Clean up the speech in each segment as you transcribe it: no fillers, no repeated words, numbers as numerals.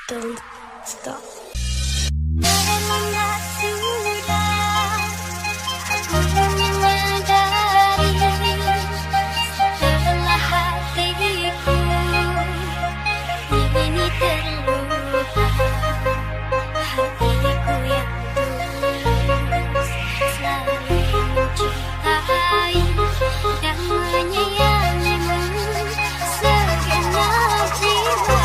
Don't stop. Memang sudah aku menyadari setelah hatiku ini terluka, hatiku yang tulus selalu mencintai dan menyayangimu segenap jiwaku.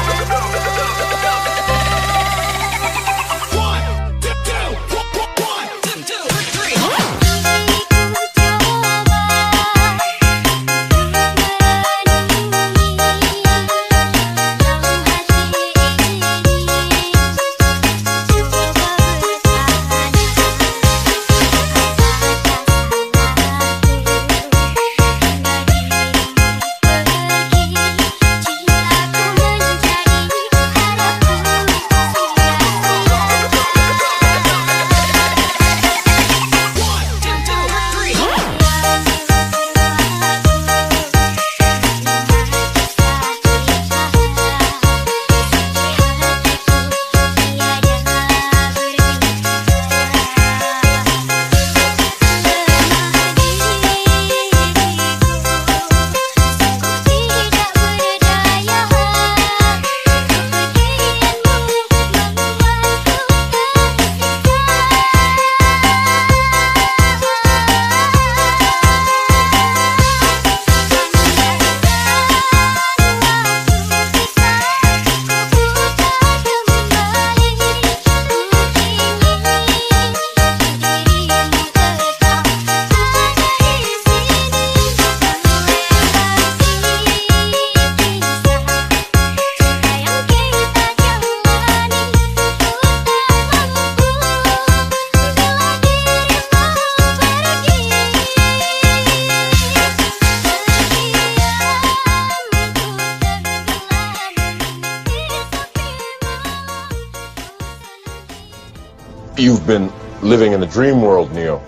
You've been living in the dream world, Neo.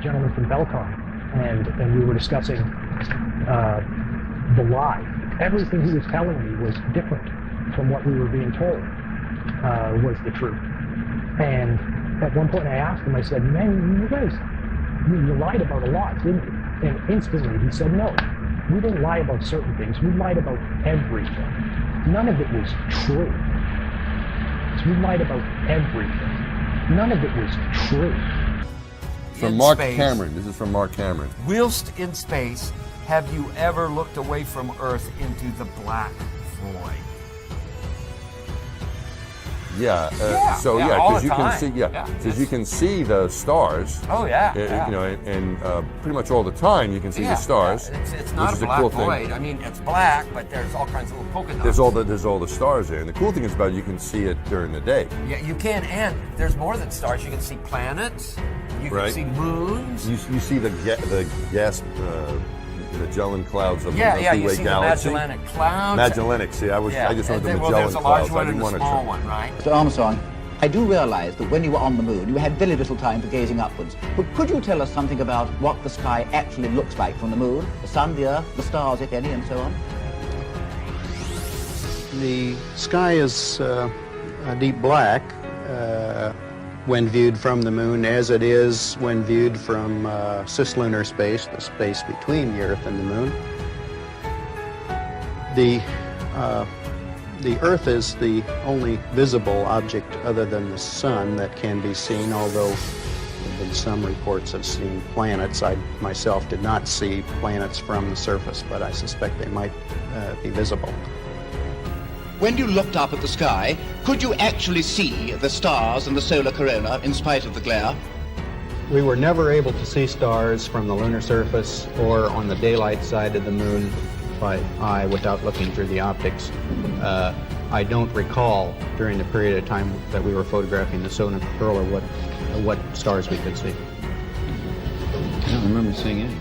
gentleman from Belcom, and we were discussing the lie. Everything he was telling me was different from what we were being told was the truth. And at one point I asked him, I said, man, you guys, you lied about a lot, didn't you? And instantly he said, no, we didn't lie about certain things. We lied about everything. None of it was true. So we lied about everything. None of it was true. From Mark Cameron. This is from Mark Cameron. Whilst in space, have you ever looked away from Earth into the black void? Yeah. all because the you can time. see. Yeah, because you can see the stars. Oh yeah. You know, and pretty much all the time you can see the stars. It's not which a is black cool void. thing. I mean, it's black, but there's all kinds of little polka dots. There's all the stars there, and the cool thing is about it, you can see it during the day. Yeah, you can, and there's more than stars. You can see planets. You can see moons. You see the gas. Magellan clouds of the you Milky Way see galaxy. the Magellanic Clouds. Magellanic, see, I just wanted the Magellan there's a large clouds. one I didn't and a want to small one, right? Mr. Armstrong, I do realize that when you were on the moon, you had very little time for gazing upwards. But could you tell us something about what the sky actually looks like from the moon? The sun, the earth, the stars, if any, and so on? The sky is a deep black when viewed from the moon, as it is when viewed from cislunar space, the space between the Earth and the moon. The Earth is the only visible object other than the sun that can be seen, although there have been some reports of seeing planets. I myself did not see planets from the surface, but I suspect they might be visible. When you looked up at the sky, could you actually see the stars and the solar corona in spite of the glare? We were never able to see stars from the lunar surface or on the daylight side of the moon by eye without looking through the optics. I don't recall during the period of time that we were photographing the Sonnenkrieger what stars we could see. I don't remember seeing any.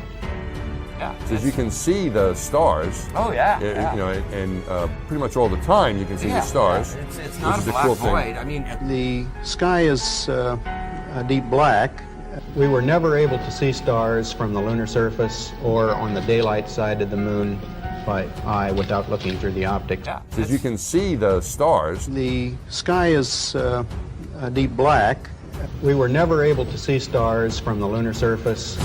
Yeah. Because you can see the stars. Oh yeah. You know, and pretty much all the time you can see the stars. Yeah. It's not which a is black cool void. thing. I mean, The sky is a deep black. We were never able to see stars from the lunar surface or on the daylight side of the moon by eye without looking through the optics. Because you can see the stars. The sky is a deep black. We were never able to see stars from the lunar surface.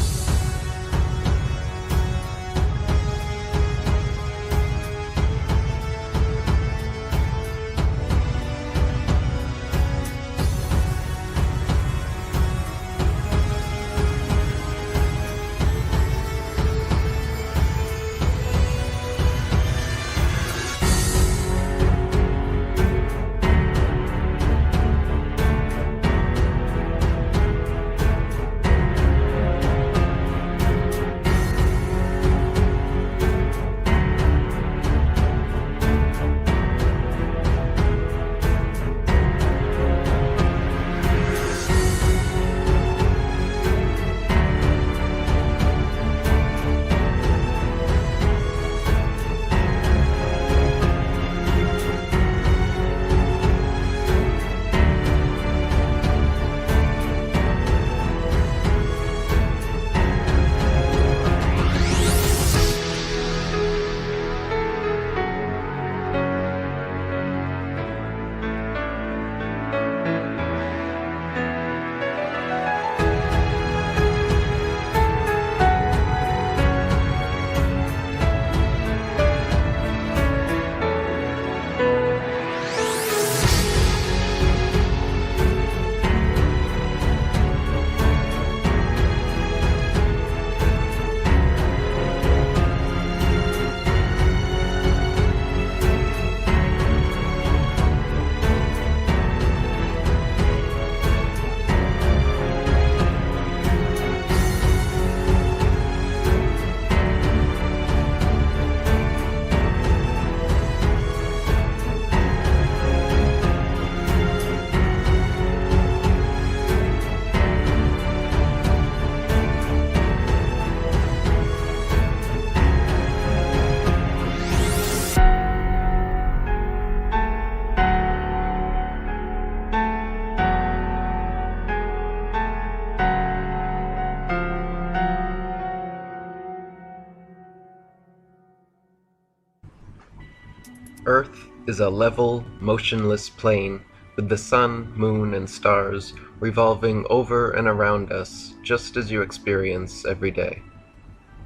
Earth is a level, motionless plane with the sun, moon, and stars revolving over and around us just as you experience every day.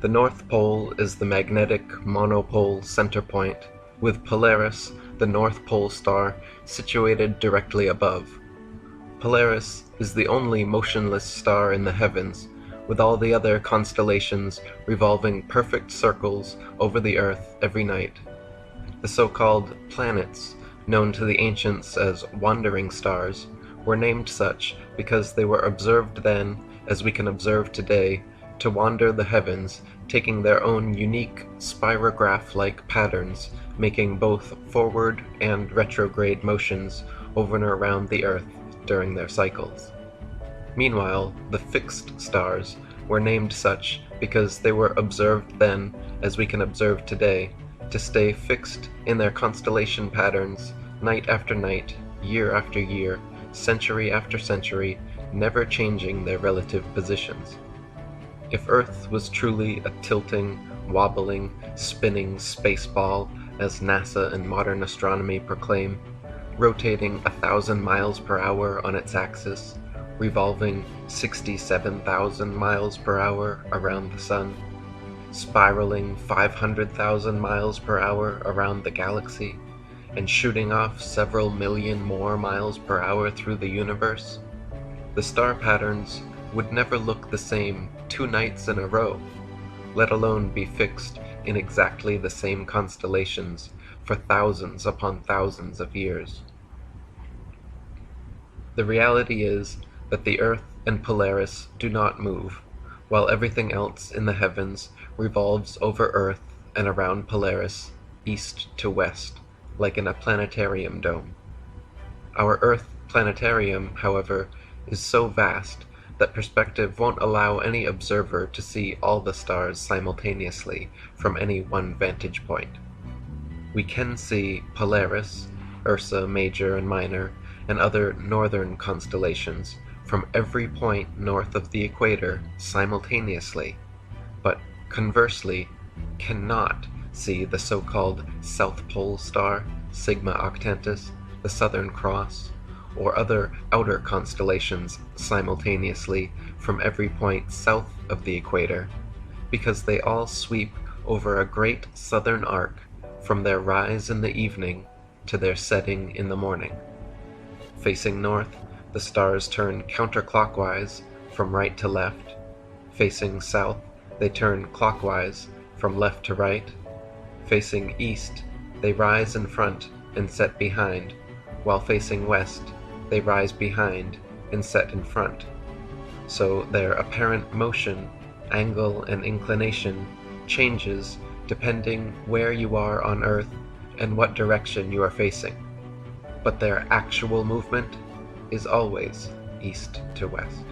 The North Pole is the magnetic monopole center point, with Polaris, the North Pole star, situated directly above. Polaris is the only motionless star in the heavens, with all the other constellations revolving perfect circles over the Earth every night. The so-called planets, known to the ancients as wandering stars, were named such because they were observed then, as we can observe today, to wander the heavens, taking their own unique spirograph-like patterns, making both forward and retrograde motions over and around the Earth during their cycles. Meanwhile, the fixed stars were named such because they were observed then, as we can observe today, to stay fixed in their constellation patterns night after night, year after year, century after century, never changing their relative positions. If Earth was truly a tilting, wobbling, spinning space ball, as NASA and modern astronomy proclaim, rotating 1,000 miles per hour on its axis, revolving 67,000 miles per hour around the Sun, spiraling 500,000 miles per hour around the galaxy, and shooting off several million more miles per hour through the universe, the star patterns would never look the same 2 nights in a row, let alone be fixed in exactly the same constellations for thousands upon thousands of years. The reality is that the Earth and Polaris do not move, while everything else in the heavens revolves over Earth and around Polaris, east to west, like in a planetarium dome. Our Earth planetarium, however, is so vast that perspective won't allow any observer to see all the stars simultaneously from any one vantage point. We can see Polaris, Ursa Major and Minor, and other northern constellations from every point north of the equator simultaneously, but conversely cannot see the so-called South Pole star, Sigma Octantis, the Southern Cross, or other outer constellations simultaneously from every point south of the equator, because they all sweep over a great southern arc from their rise in the evening to their setting in the morning. Facing north, the stars turn counterclockwise from right to left. Facing south, they turn clockwise from left to right. Facing east, they rise in front and set behind, while facing west, they rise behind and set in front. So their apparent motion, angle, and inclination changes depending where you are on Earth and what direction you are facing. But their actual movement is always east to west.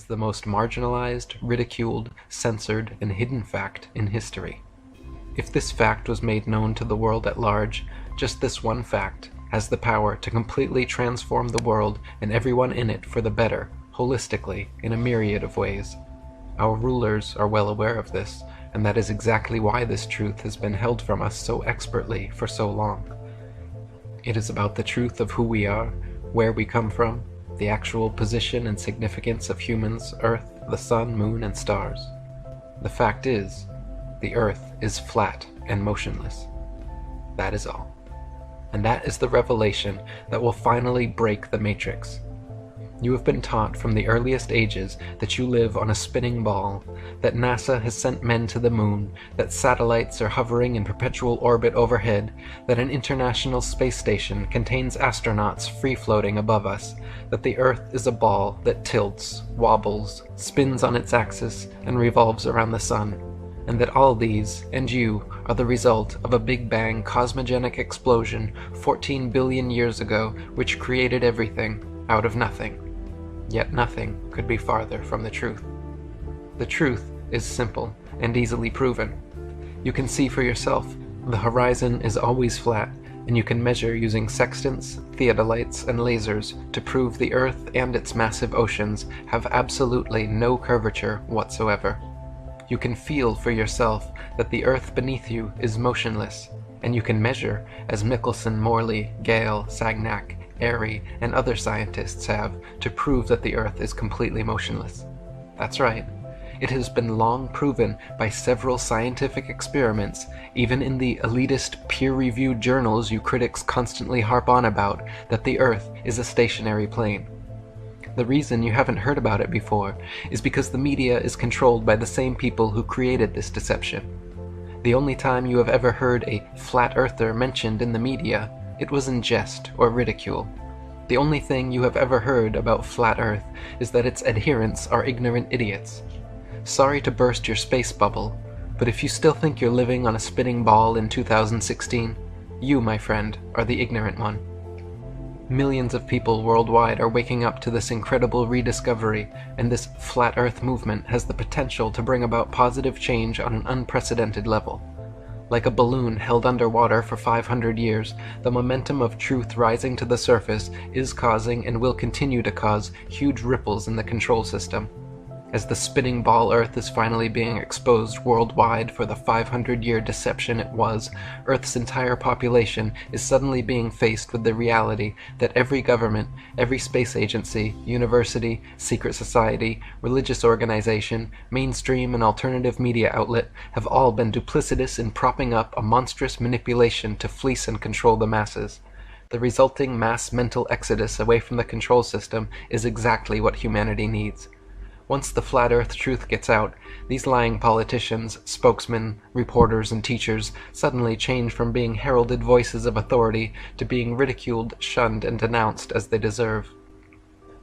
the most marginalized, ridiculed, censored, and hidden fact in history. If this fact was made known to the world at large, just this one fact has the power to completely transform the world and everyone in it for the better, holistically, in a myriad of ways. Our rulers are well aware of this, and that is exactly why this truth has been held from us so expertly for so long. It is about the truth of who we are, where we come from, the actual position and significance of humans, Earth, the sun, moon, and stars. The fact is, the Earth is flat and motionless. That is all. And that is the revelation that will finally break the matrix. You have been taught from the earliest ages that you live on a spinning ball, that NASA has sent men to the moon, that satellites are hovering in perpetual orbit overhead, that an international space station contains astronauts free-floating above us, that the Earth is a ball that tilts, wobbles, spins on its axis, and revolves around the sun, and that all these, and you, are the result of a Big Bang cosmogenic explosion 14 billion years ago which created everything out of nothing. Yet nothing could be farther from the truth. The truth is simple and easily proven. You can see for yourself, the horizon is always flat, and you can measure using sextants, theodolites, and lasers to prove the Earth and its massive oceans have absolutely no curvature whatsoever. You can feel for yourself that the Earth beneath you is motionless, and you can measure, as Michelson, Morley, Gale, Sagnac, Airy, and other scientists have, to prove that the Earth is completely motionless. That's right. It has been long proven by several scientific experiments, even in the elitist peer-reviewed journals you critics constantly harp on about, that the Earth is a stationary plane. The reason you haven't heard about it before is because the media is controlled by the same people who created this deception. The only time you have ever heard a flat earther mentioned in the media, it was in jest or ridicule. The only thing you have ever heard about flat Earth is that its adherents are ignorant idiots. Sorry to burst your space bubble, but if you still think you're living on a spinning ball in 2016, you, my friend, are the ignorant one. Millions of people worldwide are waking up to this incredible rediscovery, and this flat Earth movement has the potential to bring about positive change on an unprecedented level. Like a balloon held underwater for 500 years, the momentum of truth rising to the surface is causing and will continue to cause huge ripples in the control system. As the spinning ball Earth is finally being exposed worldwide for the 500-year deception it was, Earth's entire population is suddenly being faced with the reality that every government, every space agency, university, secret society, religious organization, mainstream and alternative media outlet have all been duplicitous in propping up a monstrous manipulation to fleece and control the masses. The resulting mass mental exodus away from the control system is exactly what humanity needs. Once the flat Earth truth gets out, these lying politicians, spokesmen, reporters, and teachers suddenly change from being heralded voices of authority to being ridiculed, shunned, and denounced as they deserve.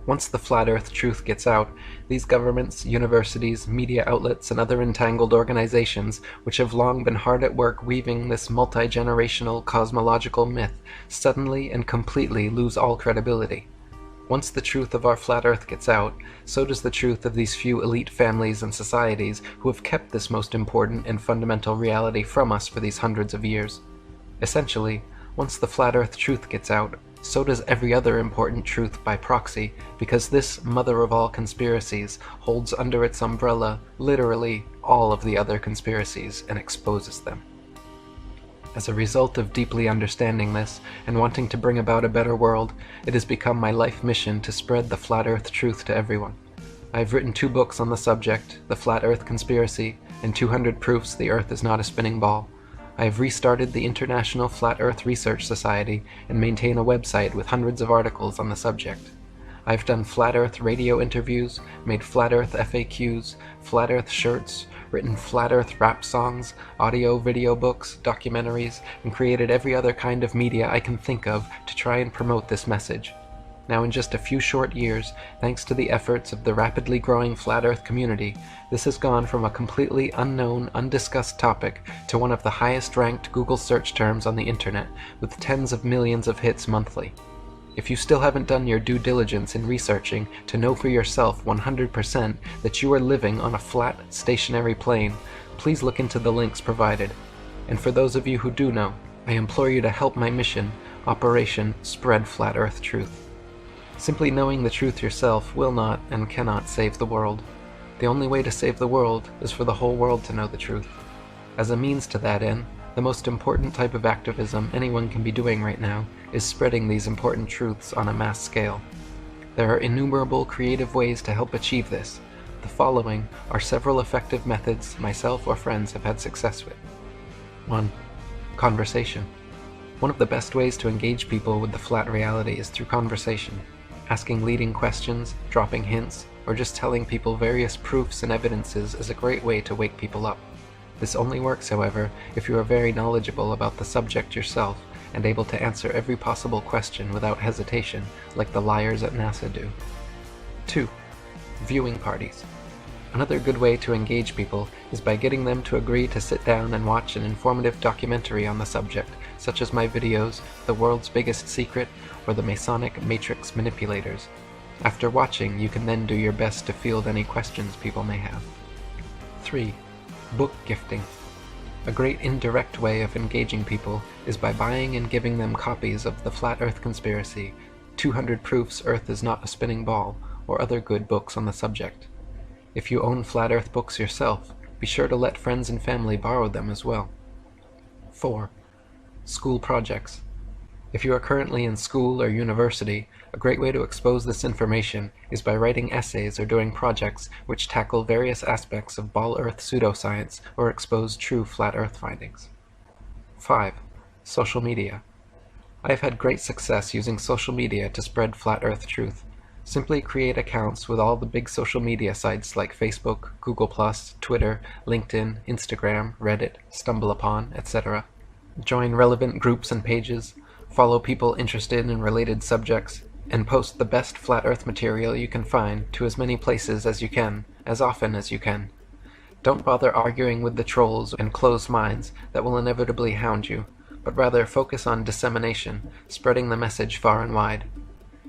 Once the flat Earth truth gets out, these governments, universities, media outlets, and other entangled organizations, which have long been hard at work weaving this multi-generational cosmological myth, suddenly and completely lose all credibility. Once the truth of our flat Earth gets out, so does the truth of these few elite families and societies who have kept this most important and fundamental reality from us for these hundreds of years. Essentially, once the flat Earth truth gets out, so does every other important truth by proxy, because this mother of all conspiracies holds under its umbrella literally all of the other conspiracies and exposes them. As a result of deeply understanding this and wanting to bring about a better world, it has become my life mission to spread the flat Earth truth to everyone. I have written 2 books on the subject, The Flat Earth Conspiracy and 200 Proofs the Earth is Not a Spinning Ball. I have restarted the International Flat Earth Research Society and maintain a website with hundreds of articles on the subject. I've done Flat Earth radio interviews, made Flat Earth FAQs, Flat Earth shirts, written Flat Earth rap songs, audio, video books, documentaries, and created every other kind of media I can think of to try and promote this message. Now in just a few short years, thanks to the efforts of the rapidly growing Flat Earth community, this has gone from a completely unknown, undiscussed topic to one of the highest ranked Google search terms on the internet, with tens of millions of hits monthly. If you still haven't done your due diligence in researching to know for yourself 100% that you are living on a flat, stationary plane, please look into the links provided. And for those of you who do know, I implore you to help my mission, Operation Spread Flat Earth Truth. Simply knowing the truth yourself will not and cannot save the world. The only way to save the world is for the whole world to know the truth. As a means to that end, the most important type of activism anyone can be doing right now is spreading these important truths on a mass scale. There are innumerable creative ways to help achieve this. The following are several effective methods myself or friends have had success with. 1. Conversation. One of the best ways to engage people with the flat reality is through conversation. Asking leading questions, dropping hints, or just telling people various proofs and evidences is a great way to wake people up. This only works, however, if you are very knowledgeable about the subject yourself and able to answer every possible question without hesitation, like the liars at NASA do. 2. Viewing parties. Another good way to engage people is by getting them to agree to sit down and watch an informative documentary on the subject, such as my videos, The World's Biggest Secret, or The Masonic Matrix Manipulators. After watching, you can then do your best to field any questions people may have. 3. Book gifting. A great indirect way of engaging people is by buying and giving them copies of The Flat Earth Conspiracy, 200 Proofs Earth is Not a Spinning Ball, or other good books on the subject. If you own Flat Earth books yourself, be sure to let friends and family borrow them as well. 4. School projects. If you are currently in school or university, a great way to expose this information is by writing essays or doing projects which tackle various aspects of ball earth pseudoscience or expose true flat earth findings. 5. Social media. I have had great success using social media to spread flat earth truth. Simply create accounts with all the big social media sites like Facebook, Google+, Twitter, LinkedIn, Instagram, Reddit, StumbleUpon, etc. Join relevant groups and pages, follow people interested in related subjects, and post the best flat earth material you can find to as many places as you can, as often as you can. Don't bother arguing with the trolls and closed minds that will inevitably hound you, but rather focus on dissemination, spreading the message far and wide.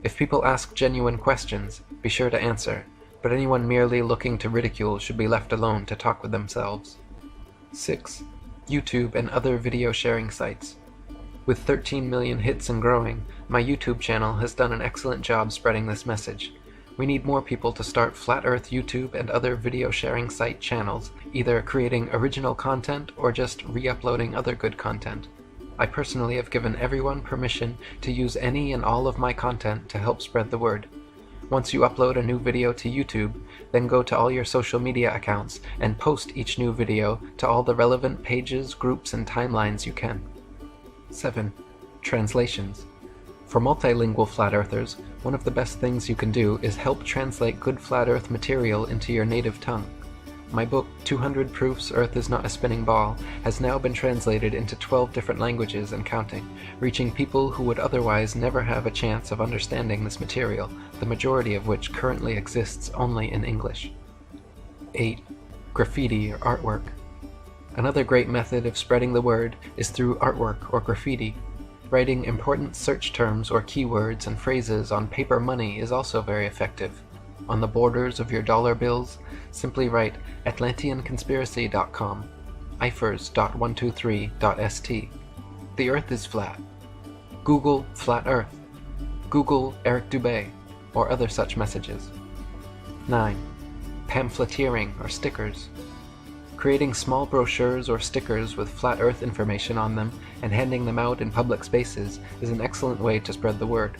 If people ask genuine questions, be sure to answer, but anyone merely looking to ridicule should be left alone to talk with themselves. 6. YouTube and other video sharing sites. With 13 million hits and growing, my YouTube channel has done an excellent job spreading this message. We need more people to start Flat Earth YouTube and other video sharing site channels, either creating original content or just re-uploading other good content. I personally have given everyone permission to use any and all of my content to help spread the word. Once you upload a new video to YouTube, then go to all your social media accounts and post each new video to all the relevant pages, groups, and timelines you can. 7. Translations. For multilingual flat earthers, one of the best things you can do is help translate good flat earth material into your native tongue. My book, 200 Proofs Earth is Not a Spinning Ball, has now been translated into 12 different languages and counting, reaching people who would otherwise never have a chance of understanding this material, the majority of which currently exists only in English. 8. Graffiti or artwork. Another great method of spreading the word is through artwork or graffiti. Writing important search terms or keywords and phrases on paper money is also very effective. On the borders of your dollar bills, simply write atlanteanconspiracy.com, ifers.123.st. The Earth is flat. Google Flat Earth. Google Eric Dubé, or other such messages. 9. Pamphleteering or stickers. Creating small brochures or stickers with flat earth information on them and handing them out in public spaces is an excellent way to spread the word.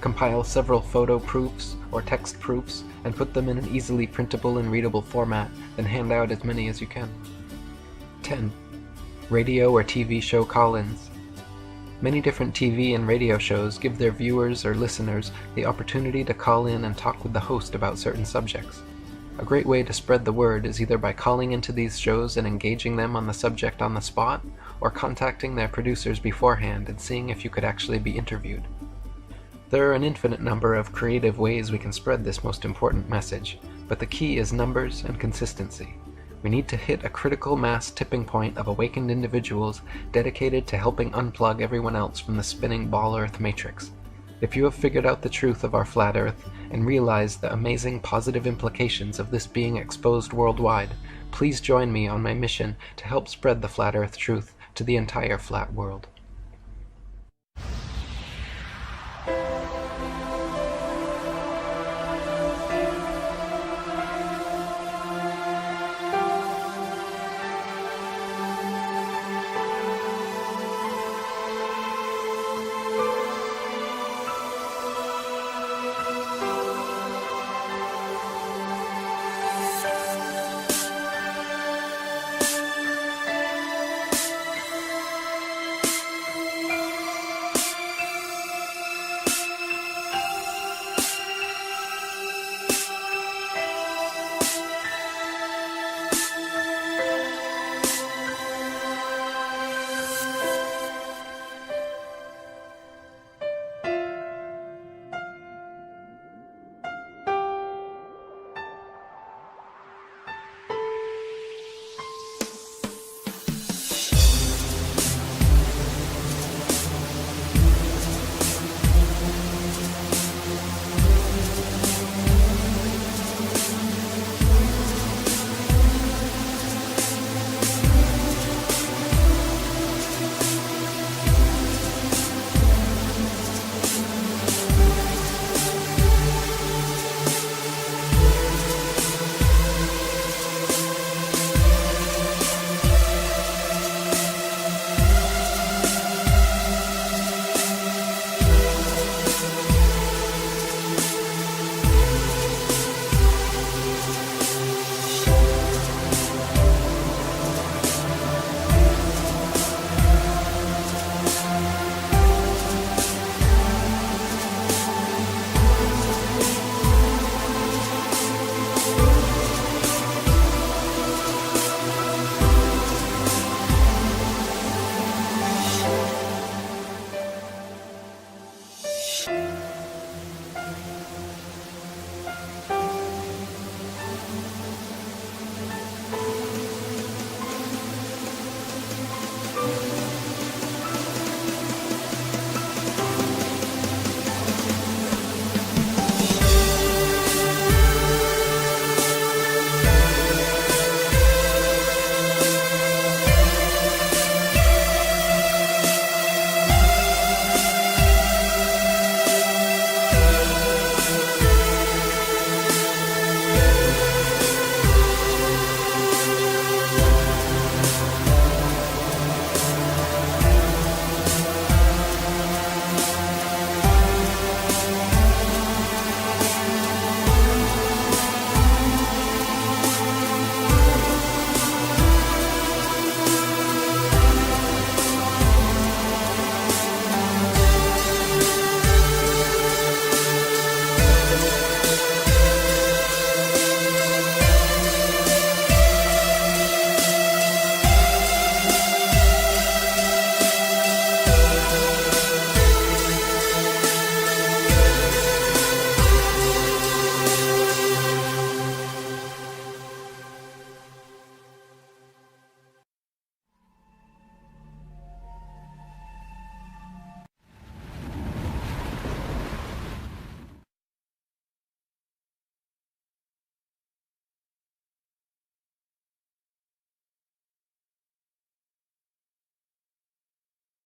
Compile several photo proofs or text proofs and put them in an easily printable and readable format, then hand out as many as you can. 10. Radio or TV show call-ins. Many different TV and radio shows give their viewers or listeners the opportunity to call in and talk with the host about certain subjects. A great way to spread the word is either by calling into these shows and engaging them on the subject on the spot, or contacting their producers beforehand and seeing if you could actually be interviewed. There are an infinite number of creative ways we can spread this most important message, but the key is numbers and consistency. We need to hit a critical mass tipping point of awakened individuals dedicated to helping unplug everyone else from the spinning ball earth matrix. If you have figured out the truth of our flat Earth and realize the amazing positive implications of this being exposed worldwide, please join me on my mission to help spread the flat Earth truth to the entire flat world.